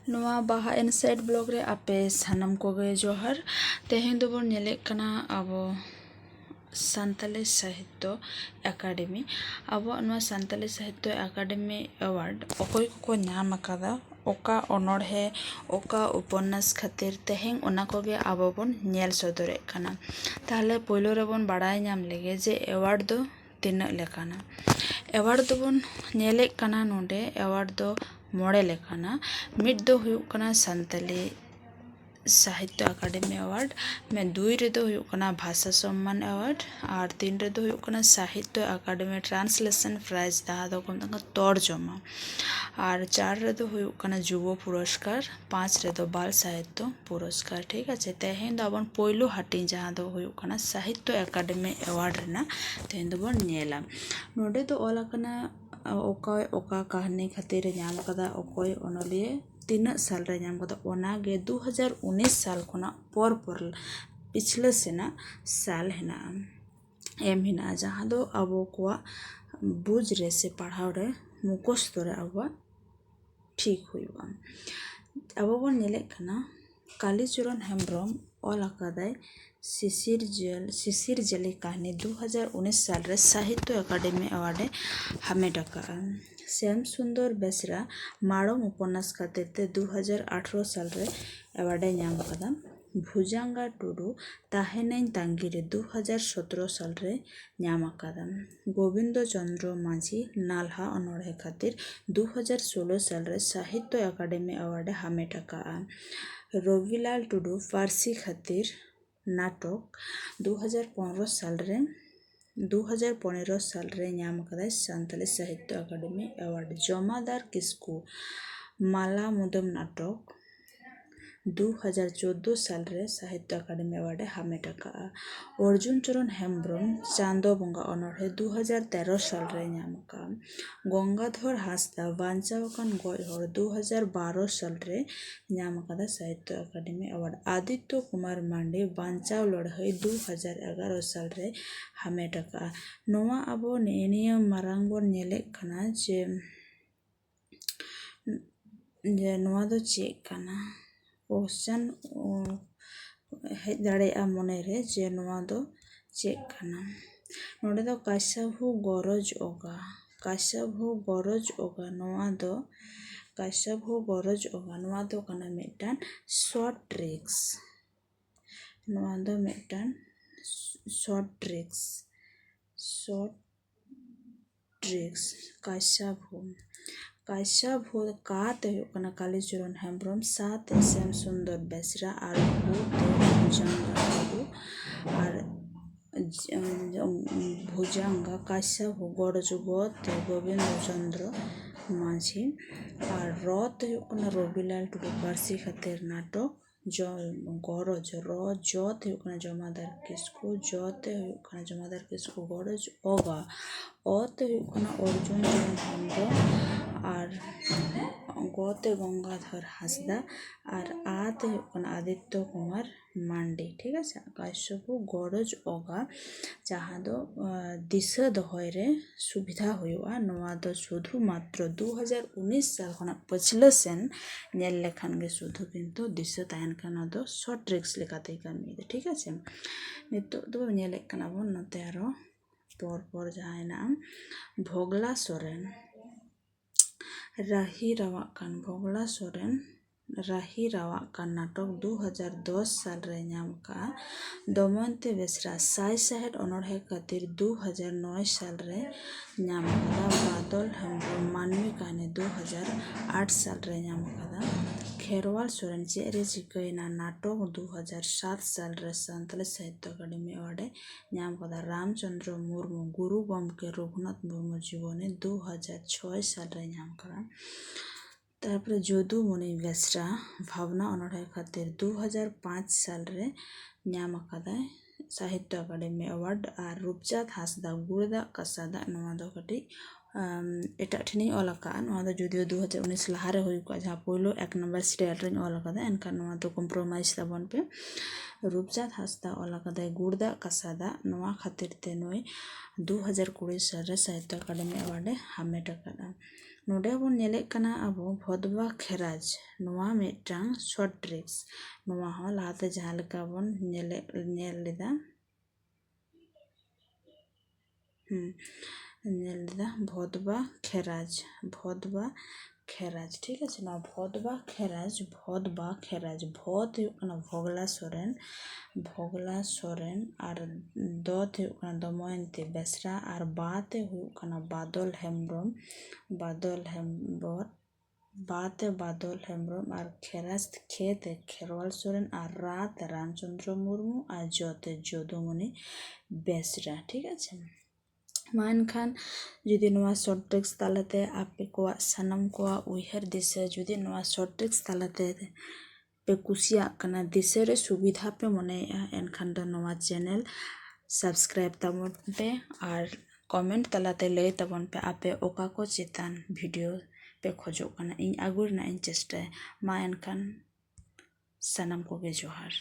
ᱱᱚᱣᱟ ᱵᱟᱦᱟ ᱤᱱᱥᱟᱭᱤᱰ ᱵᱞᱚᱜ ᱨᱮ ᱟᱯᱮ ᱥᱟᱱᱟᱢ ᱠᱚᱜᱮ ᱡᱚᱦᱟᱨ। ᱛᱮᱦᱮᱧ ᱫᱚᱵᱚᱱ ᱧᱮᱞᱮᱫ ᱠᱟᱱᱟ ᱟᱵᱚ ᱥᱟᱱᱛᱟᱞᱤ ᱥᱟᱦᱤᱛᱛᱚ ᱮᱠᱟᱰᱮᱢᱤ। ᱟᱵᱚᱣᱟᱜ ᱱᱚᱣᱟ ᱥᱟᱱᱛᱟᱞᱤ ᱥᱟᱦᱤᱛᱛᱚ ᱮᱠᱟᱰᱮᱢᱤ ᱮᱣᱟᱨᱰ ᱚᱠᱚᱭ ᱠᱚᱠᱚ ᱧᱟᱢ ᱟᱠᱟᱫᱟ, ᱚᱠᱟ ᱚᱱᱚᱬᱦᱮ, ᱚᱠᱟ ᱩᱯᱚᱱᱱᱟᱥ ᱠᱷᱟᱹᱛᱤᱨ, ᱛᱮᱦᱮᱧ ᱚᱱᱟ ᱠᱚᱜᱮ ᱟᱵᱚ ᱵᱚᱱ ᱧᱮᱞ ᱥᱚᱫᱚᱨᱮᱫ ᱠᱟᱱᱟ। ᱛᱟᱦᱞᱮ ᱯᱳᱭᱞᱳ ᱨᱮᱵᱚᱱ ᱵᱟᱲᱟᱭ ᱧᱟᱢ ᱞᱮᱜᱮ ᱡᱮ ᱮᱣᱟᱨᱰ ᱫᱚ ᱛᱤᱱᱟᱹᱜ ᱞᱮᱠᱟᱱᱟ। ᱮᱣᱟᱨᱰ ᱫᱚᱵᱚᱱ ᱧᱮᱞᱮᱫ ᱠᱟᱱᱟ ᱱᱚᱰᱮ ᱮᱣᱟᱨᱰ ᱫᱚ 6 ᱞᱮᱠᱟᱱᱟ। ᱢᱤᱫ ᱫᱚ ᱦᱩᱭᱩᱜ ᱠᱟᱱᱟ ᱥᱟᱱᱛᱟᱞᱤ ᱥᱟᱦᱤᱛᱛᱚ ᱮᱠᱟᱰᱮᱢᱤ ᱮᱣᱟᱨᱰ, 2 ᱨᱮᱫᱚ ᱦᱩᱭᱩᱜ ᱠᱟᱱᱟ ᱵᱷᱟᱥᱟ ᱥᱚᱢᱢᱟᱱ ᱮᱣᱟᱨᱰ, ᱟᱨ 3 ᱨᱮᱫᱚ ᱦᱩᱭᱩᱜ ᱠᱟᱱᱟ ᱥᱟᱦᱤᱛᱛᱚ ᱮᱠᱟᱰᱮᱢᱤ ᱴᱨᱟᱱᱥᱞᱮᱥᱚᱱ ᱯᱨᱟইᱡᱽ ᱡᱟᱦᱟᱸ ᱫᱚᱠᱚ ᱢᱮᱛᱟᱜ ᱠᱟᱱᱟ ᱛᱚᱨᱡᱚᱢᱟ, আর 4 রেদো হুᱭᱩᱜ ᱠᱟᱱᱟ যুব পুরস্কার, 5 রেদো বাল সাহিত্য পুরস্কার। ঠিক আছে, তেহেᱧ ᱫᱚ ᱟᱵᱚᱱ ᱯᱳᱭᱞᱳ ᱦᱟᱹᱴᱤᱧ ᱡᱟᱦᱟᱸ ᱫᱚ ᱦᱩᱭᱩᱜ ᱠᱟᱱᱟ ᱥᱟᱦᱤᱛᱛᱚ ᱮᱠᱟᱰᱮᱢᱤ ᱮᱣᱟᱨᱰ ᱨᱮᱱᱟᱜ ᱛᱮᱦᱮᱧ ᱫᱚᱵᱚᱱ ᱧᱮᱞᱟ। ᱱᱚᱰᱮ ᱫᱚ ᱚᱞ ᱟᱠᱟᱱᱟ ᱚᱠᱚᱭ ᱚᱠᱟ ᱠᱟᱹᱦᱱᱤ ᱠᱷᱟᱹᱛᱤᱨ ᱧᱟᱢ ᱟᱠᱟᱫᱟ, ᱚᱠᱚᱭ ᱚᱱᱚᱞᱤᱭᱟᱹ ᱛᱤᱱᱟᱹᱜ ᱥᱟᱞ ᱨᱮ ᱧᱟᱢ ᱟᱠᱟᱫᱟ, ᱚᱱᱟᱜᱮ 2019 ᱥᱟᱞ ᱠᱷᱚᱱᱟᱜ ᱯᱚᱨ ᱯᱤᱪᱷᱞᱟᱹ ᱥᱮᱱᱟᱜ ᱥᱟᱞ ᱦᱮᱱᱟᱜᱼᱟ, ᱦᱮᱱᱟᱜᱼᱟ, ᱡᱟᱦᱟᱸ ᱫᱚ ᱟᱵᱚ ᱠᱚᱣᱟᱜ ᱵᱩᱡᱽ ᱨᱮ ᱥᱮ ᱯᱟᱲᱦᱟᱣ ᱨᱮ ᱢᱩᱠᱷᱚᱥᱛᱚ ᱨᱮ ᱟᱵᱚᱣᱟᱜ ᱴᱷᱤᱠ ᱦᱩᱭᱩᱜᱼᱟ। ᱟᱵᱚ ᱵᱚᱱ ᱧᱮᱞᱮᱫ ᱠᱟᱱᱟ ᱠᱟᱞᱤᱪᱚᱨᱚᱱ ᱦᱮᱢᱵᱨᱚᱢ ᱚᱞ ᱟᱠᱟᱫᱟᱭ ᱥᱤᱥᱤᱨ ᱡᱟᱹᱞᱤ ᱠᱟᱹᱦᱱᱤ 2019 ᱥᱟᱞ ᱨᱮ ᱥᱟᱦᱤᱛᱛᱚ ᱮᱠᱟᱰᱮᱢᱤ ᱮᱣᱟর্ডে হামেট আকাᱜᱼᱟ। শ্যাম সুন্দর বেসরা মাড়ম উপন্যাস খাতির তে 2018 সাল রে এওয়ার্ডে ᱧᱟᱢ ᱟᱠᱟᱫᱟ। ভুজাঙ্গা টুডু তাহেনাইন তাঙ্গিরে 2017 সাল রে ᱧᱟᱢ ᱟᱠᱟᱫᱟ। গোবিন্দ চন্দ্র মাঝি নালহা অনড়হে খাতির 2016 সাল রে সাহিত্য একাডেমি এওয়ার্ডে হামেট আকাᱜᱼᱟ। রবিলাল টুডু ফার্সি খাতির নাটক 2015 সাল রে ᱧᱟᱢ ᱟᱠᱟᱫᱟᱭ ᱥᱟᱱᱛᱟᱞᱤ ᱥᱟᱦᱤᱛᱛᱚ ᱮᱠᱟᱰᱮᱢᱤ ᱮᱣᱟর্ড। জমাদার কিস্কু মালা মুদম নাটক 2014 সাল রে সাহিত্য একাডেমি এওয়ার্ডে হামেট আকাᱜᱼᱟ। অর্জুন চরণ হেমব্রম চাঁদো বঙ্গা অনড়হে 2013 সাল রে ᱧᱟᱢ আকাᱜᱼᱟ। গঙ্গাধর হাঁসদা বাঞ্চাও আকান গoj hor 2012 সাল রে ᱧᱟᱢ ᱟᱠᱟᱫᱟ সাহিত্য একাডেমি এওয়ার্ড। আদিত্য কুমার মান্ডি বাঞ্চাও লড়ᱦᱟᱹᱭ 2011 সাল রে হামেট আকাᱜᱼᱟ। ᱱᱚᱣᱟ ᱟᱵᱚ ᱱᱤᱭᱟᱹ ᱢᱟᱨᱟᱝ ᱵᱚᱱ ᱧᱮᱞᱮᱫ ᱠᱟᱱᱟ ᱡᱮ ᱱᱚᱣᱟ ᱫᱚ ᱪᱮᱫ ᱠᱟᱱᱟ, ᱠᱚᱥᱪᱟᱱ ᱦᱮᱡ ᱫᱟᱲᱮᱭᱟᱜᱼᱟ ᱢᱚᱱᱮᱨᱮ ᱡᱮ ᱱᱚᱣᱟ ᱫᱚ ᱪᱮᱫ ᱠᱟᱱᱟ। ᱱᱚᱰᱮ ᱫᱚ ᱠᱟᱥᱟᱵᱷᱩ ᱜᱚᱨᱚᱡ ᱚᱜᱟ, ᱱᱚᱣᱟ ᱫᱚ ᱠᱟᱱᱟ ᱢᱤᱫᱴᱟᱝ শর্ট ট্রিক্স, কাশ্যাভু কা তে হুᱭᱩᱜ ᱠᱟᱱᱟ কালীচরণ হেমব্রম, সা তে শ্যাম সুন্দর বেসরা, আর ভূ তে ভুজাঙ্গা টুডু, আর ভুজাঙ্গা কাশ্যাভু গরজ গ তে গোবিন্দ চন্দ্র মাঝি, আর র তে হুᱭᱩᱜ ᱠᱟᱱᱟ রবিলাল টুডু ফার্সি খাতির নাটক, গরজ র, জ তে হুᱭᱩᱜ ᱠᱟᱱᱟ জমাদার কিস্কু, জ তে হুᱭᱩᱜ ᱠᱟᱱᱟ জমাদার কিস্কু গরজ অগা, অ তে হুᱭᱩᱜ ᱠᱟᱱᱟ অর্জুন চরণ হেমব্রম, আর গ তে গঙ্গাধর হাঁসদা, আর আ তে হুᱭᱩᱜ ᱠᱟᱱᱟ আদিত্য কুমার মান্ডি। ঠিক আছে, কাশ্যাভু গরজ অগা ᱡᱟᱦᱟᱸ ᱫᱚ ᱫᱤᱥᱟᱹ ᱫᱚᱦᱚᱭ ᱨᱮ ᱥᱩᱵᱤᱫᱷᱟ ᱦᱩᱭᱩᱜᱼᱟ। ᱱᱚᱣᱟ ᱫᱚ ᱥᱩᱫᱷᱩ ᱢᱟᱛᱨᱚ 2019 ᱥᱟᱞ ᱠᱷᱚᱱᱟᱜ ᱯᱟᱹᱪᱷᱞᱟᱹ ᱥᱮᱱ ᱧᱮᱞ ᱞᱮᱠᱷᱟᱱ ᱜᱮ ᱥᱩᱫᱷᱩ ᱠᱤᱱᱛᱩ ᱫᱤᱥᱟᱹ ᱛᱟᱦᱮᱱ ᱠᱟᱱᱟ, ᱫᱚ শর্ট ট্রিক্স লেখাতেই ᱠᱟᱹᱢᱤᱭᱮᱫᱟ। ᱴᱷᱤᱠ আছে, ᱱᱤᱛᱚᱜ ᱫᱚ ᱧᱮᱞᱮᱫ ᱠᱟᱱᱟ ᱵᱚᱱ ᱱᱚᱛᱮ ᱟᱨᱚ ᱯᱚᱨ ᱡᱟᱦᱟᱸ ᱦᱮᱱᱟᱜᱼᱟ ᱵᱷᱚᱜᱽᱞᱟ ᱥᱚᱨᱮᱱ ᱵᱷᱚᱜᱽᱞᱟ ᱥᱚᱨᱮᱱ ᱨᱟᱦᱤ ᱨᱟᱣᱟᱜ ᱠᱟᱱ ᱱᱟᱴᱚᱠ 2010 ᱥᱟᱞ ᱨᱮ ᱧᱟᱢ ᱟᱠᱟᱜᱼᱟ। দময়ন্তী বেসরা সাই সাহেব অনড়হে খাতির 2009 সাল রে ᱧᱟᱢ ᱟᱠᱟᱫᱟ। বাদল হেমব্রম মানবী কাহিনী 2008 সাল রে ᱧᱟᱢ ᱟᱠᱟᱫᱟ। খেরওয়াল সোরেন চᱮᱫ ᱨᱮ ᱪᱤᱠᱟᱹᱭᱮᱱᱟ নাটক 2007 সাল রে সাᱱᱛᱟᱞᱤ সাহিত্য একাডেমি এওয়ার্ডে ᱧᱟᱢ ᱟᱠᱟᱫᱟ। রামচন্দ্র মুর্মু গুরু গᱚᱢᱠᱮ রঘুনাথ মুর্মু জীবনী 2006 সাল রে ᱧᱟᱢ আকাᱜᱼᱟ। তারপরে যদুমণি বেসরা ভাবনা অনড়হে খাতির 2005 সাল রে ᱧᱟᱢ ᱟᱠᱟᱫᱟᱭ সাহিত্য একাডেমি এওয়ার্ড। আর রূপচাঁদ হাঁসদা গুড় ᱫᱟᱜ ᱠᱟᱥᱟ ᱫᱟᱜ, ᱱᱚᱣᱟ ᱫᱚ ᱠᱟᱹᱴᱤᱡ ᱮᱴᱟᱜ ᱴᱷᱮᱱᱤᱧ ᱚᱞ ᱟᱠᱟᱜᱼᱟ। ᱱᱚᱣᱟ ᱫᱚ ᱡᱩᱫᱤও 2019 ᱞᱟᱦᱟᱨᱮ ᱦᱩᱭ ᱠᱚᱜᱼᱟ, ᱡᱟᱦᱟᱸ ᱯᱳᱭᱞᱳ 1 ᱱᱟᱢᱵᱟᱨ ᱥᱤরিয়াল ᱨᱮᱧ ᱚᱞ ᱟᱠᱟᱫᱟ, ᱮᱱᱠᱷᱟᱱ ᱱᱚᱣᱟ ᱫᱚ ᱠᱚᱢᱯᱨᱳᱢᱟᱭᱤᱡᱽ ᱛᱟᱵᱚᱱ ᱯᱮ। রূপচাঁদ হাঁসদা ᱚᱞ ᱟᱠᱟᱫᱟᱭ গুড় ᱫᱟᱜ ᱠᱟᱥᱟ ᱫᱟᱜ, ᱱᱚᱣᱟ ᱠᱷᱟᱹᱛᱤᱨ তে ᱱᱩᱭ 2020 সাল রে সাহিত্য একাডেমি এওয়ার্ডে হামেট ᱟᱠᱟᱫᱟ। ᱱᱚᱰᱮ ᱵᱚᱱ ᱧᱮᱞᱮᱫ ᱠᱟᱱᱟ ᱟᱵᱚ ᱵᱷᱚᱫᱵᱟ ᱠᱷᱮᱨᱟᱡᱽ ᱱᱚᱣᱟ ᱢᱤᱫᱴᱟᱝ ᱥᱚᱨᱴ ᱴᱨᱤᱠᱥ ᱱᱚᱣᱟ ᱦᱚᱸ ᱞᱟᱦᱟᱛᱮ ᱡᱟᱦᱟᱸ ᱞᱮᱠᱟ ᱵᱚᱱ ᱧᱮᱞ ᱞᱮᱫᱟ ᱵᱷᱚᱫᱵᱟ ᱠᱷᱮᱨᱟᱡᱽ ঠিক আছে না ভদবা খেরাজ ভদ ᱦᱩᱭᱩᱜ ᱠᱟᱱᱟ ᱵᱷᱚᱜᱽᱞᱟ ᱥᱚᱨᱮᱱ ᱟᱨ ᱫᱚᱛ ᱦᱩᱭᱩᱜ ᱠᱟᱱᱟ দময়ন্তী বেসরা আর বাতে ᱦᱩᱭᱩᱜ ᱠᱟᱱᱟ বাদল হেমব্রম আর খেরাজ খেতে খেরওয়াল সোরেন আর রাতে রামচন্দ্র মুর্মু আর জতে যদুমণি বেসরা ঠিক আছে ᱢᱟ ᱮᱱᱠᱷᱟᱱ ᱡᱩᱫᱤ ᱱᱚᱣᱟ ᱥᱚᱨᱴ ᱴᱨᱤᱠᱥ ᱛᱟᱞᱟᱛᱮ ᱟᱯᱮ ᱠᱚᱣᱟᱜ ᱥᱟᱱᱟᱢ ᱠᱚᱣᱟᱜ ᱩᱭᱦᱟᱹᱨ ᱫᱤᱥᱟᱹ ᱡᱩᱫᱤ ᱱᱚᱣᱟ ᱥᱚᱨᱴ ᱴᱨᱤᱠᱥ ᱛᱟᱞᱟᱛᱮ ᱯᱮ ᱠᱩᱥᱤᱭᱟᱜ ᱠᱟᱱᱟ ᱫᱤᱥᱟᱹᱨᱮ ᱥᱩᱵᱤᱫᱷᱟ ᱯᱮ ᱢᱚᱱᱮᱭᱮᱜᱼᱟ ᱮᱱᱠᱷᱟᱱ ᱫᱚ ᱱᱚᱣᱟ ᱪᱮᱱᱮᱞ ᱥᱟᱵᱥᱠᱨᱟᱭᱤᱵ ᱛᱟᱵᱚᱱ ᱯᱮ ᱟᱨ ᱠᱚᱢᱮᱱᱴ ᱛᱟᱞᱟᱛᱮ ᱞᱟᱹᱭ ᱛᱟᱵᱚᱱ ᱯᱮ ᱟᱯᱮ ᱚᱠᱟ ᱠᱚ ᱪᱮᱛᱟᱱ ᱵᱷᱤᱰᱤᱭᱳ ᱯᱮ ᱠᱷᱚᱡᱚᱜ ᱠᱟᱱᱟ ᱤᱧ ᱟᱹᱜᱩ ᱨᱮᱱᱟᱜ ᱤᱧ ᱪᱮᱥᱴᱟᱭᱟ ᱢᱟ ᱮᱱᱠᱷᱟᱱ ᱥᱟᱱᱟᱢ ᱠᱚᱜᱮ ᱡᱚᱦᱟᱨ